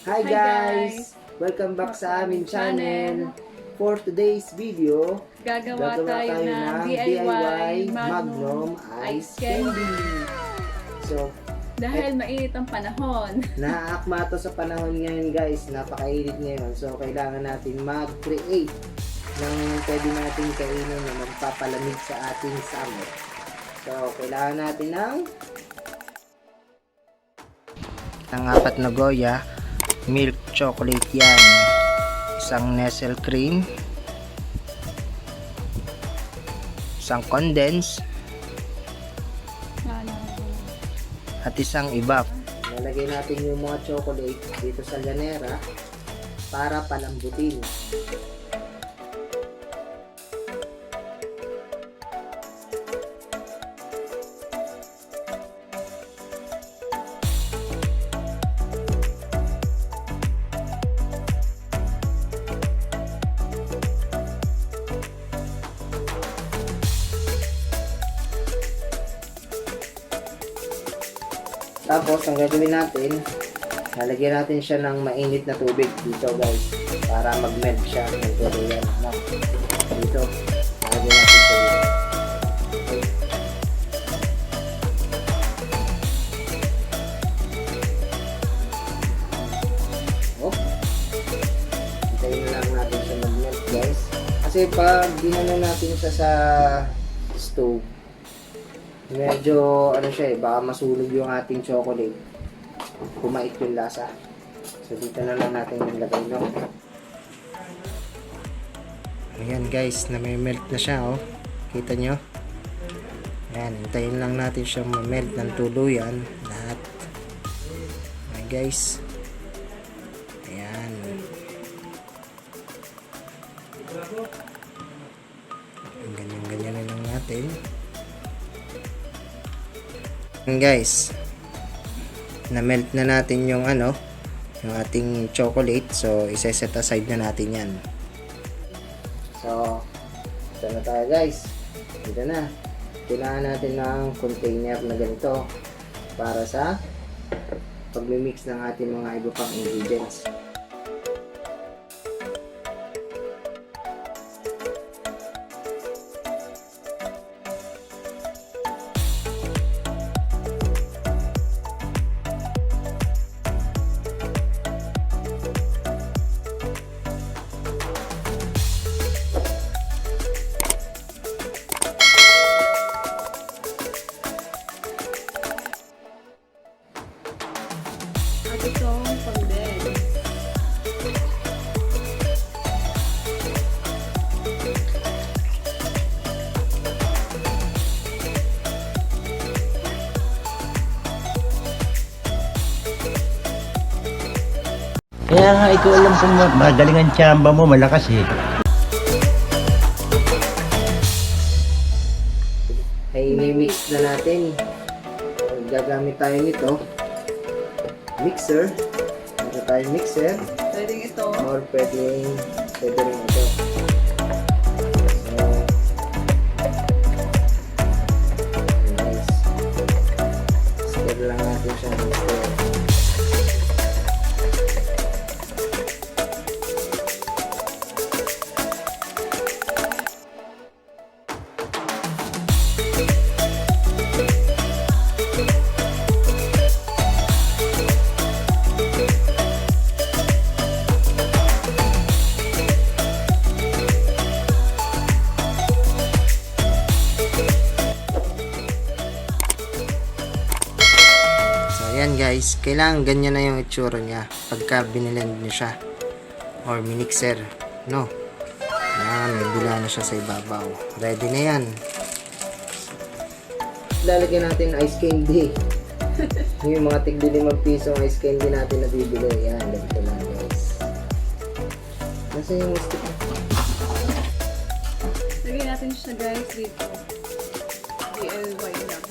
Hi guys! Welcome back sa aming channel. For today's video, Gagawa tayo ng DIY Magnum Ice Candy. So, Dahil mainit ang panahon. naaakma to sa panahon ngayon guys. Napakainit ngayon. So, kailangan natin mag-create ng pwede natin kainin na magpapalamig sa ating summer. So, kailangan natin ng apat na goya, milk chocolate yan, isang nestle cream, isang condense, at isang evap. Lalagay natin yung mga chocolate dito sa llanera para palambutin. Tapos, ang gagawin natin, lalagyan natin siya ng mainit na tubig dito guys, para mag-melt siya ng durian. Dito, lalagyan natin siya dito. Okay. Oh. Hintayin na lang natin siya mag-melt guys. Kasi pag dinala natin siya sa stove, medyo ano siya baka masunog yung ating chocolate. Kumait yung lasa. So dito na lang natin ilagay, no? Ayan guys, na-melt na siya, oh. Kita nyo? Ayan, hintayin lang natin siya ma-melt ng tuluyan lahat. Ayan guys. Ayan. Ganyan na lang natin. Guys, na-melt na natin yung yung ating chocolate. So, isa-set aside na natin yan. So, ito na tayo guys. Ito na. Kailangan natin ng container na ganito para sa pag-mix ng ating mga iba pang ingredients. Itong condense. Kaya nga, ikaw alam kung magaling ang tsamba mo, malakas eh. Ay, mix na natin. Gagamit tayo nito. Mixer. Meron tayong mixer. Pwedeng ito. Or pwede rin ito. So, nice. Stir lang natin siya. Stir. Ayan guys, kailangan ganyan na yung itsura niya pagka binilend niyo siya or minixer, no? Ayan, may bula na siya sa ibabaw. Ready na yan. Lalagyan natin ice candy. Yung mga tigli 5 pisong ice candy natin na bibili. Ayan, ganito lang guys. Nasa yung stick? Lagyan natin siya guys dito. DIY lang.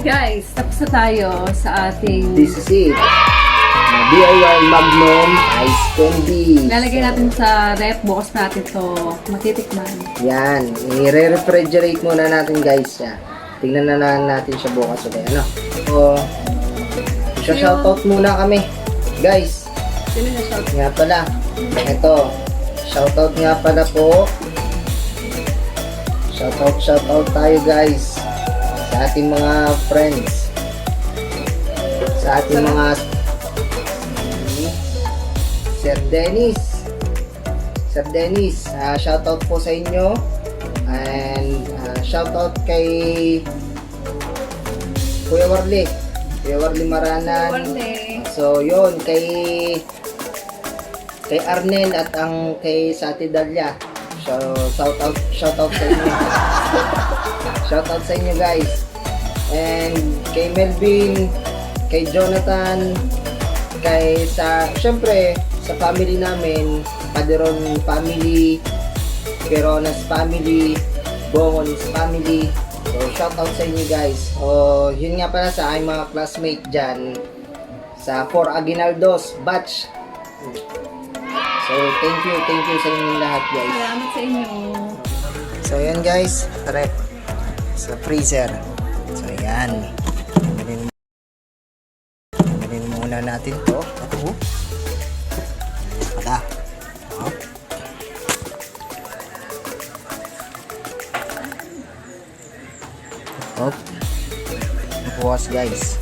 Guys, tapos na tayo sa ating... This is it. DIY Magnum Ice Candy. Lalagay natin sa rep. Bukas natin to matitikman. Yan. I-refrigerate muna natin guys siya. Tingnan na lang natin siya bukas ulit. Ano? So, shoutout muna kami. Guys. Sino na shout? Nga pala. Ito. Shoutout nga pala po. Shoutout tayo guys. Sa ating mga friends. Sa ating mga Sir Dennis, shoutout po sa inyo. And shoutout kay Kuya Warli Maranan. So yun, kay Arnel at ang kay Sati Dalia. So shoutout sa inyo. Shoutout sa inyo guys. And kay Melvin, kay Jonathan, syempre sa family namin, Paderon family, Peronas family, Bongonis family. So shoutout sa inyo guys. Yun nga pala sa aking mga classmate dyan sa 4 Aguinaldos batch. So thank you sa inyong lahat guys. Salamat sa inyo. So yan guys, rep sa freezer. So yan. Bilhin muna natin to. Ito. Pada. Hop. Bukas guys.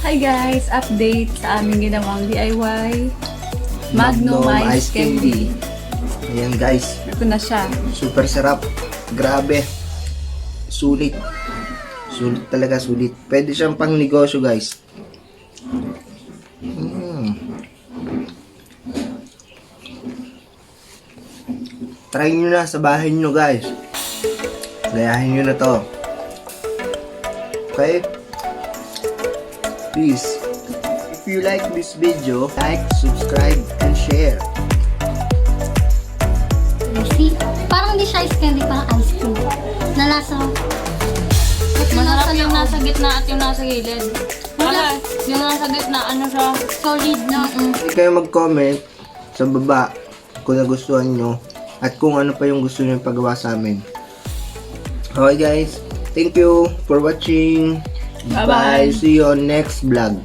Hi guys, update sa aming ginawang DIY Magnum Ice Candy. Ayan guys, Ito na siya. super sarap. Grabe. Sulit. Sulit talaga, sulit. Pwede siyang pang negosyo guys. Try nyo na sa bahay nyo guys. Gayahin nyo na to. Okay? Please, if you like this video, like, subscribe, and share. See? Parang hindi siya ice candy, parang ice cream. Nalasa. Masarap yung nasa gitna at yung nasa gilid. Wala. Yung nasa gitna, ano siya? Solid na. Hindi kayo mag-comment sa baba kung nagustuhan nyo at kung ano pa yung gusto nyo pagawa sa amin. Okay guys, thank you for watching. Bye-bye. See you on next vlog.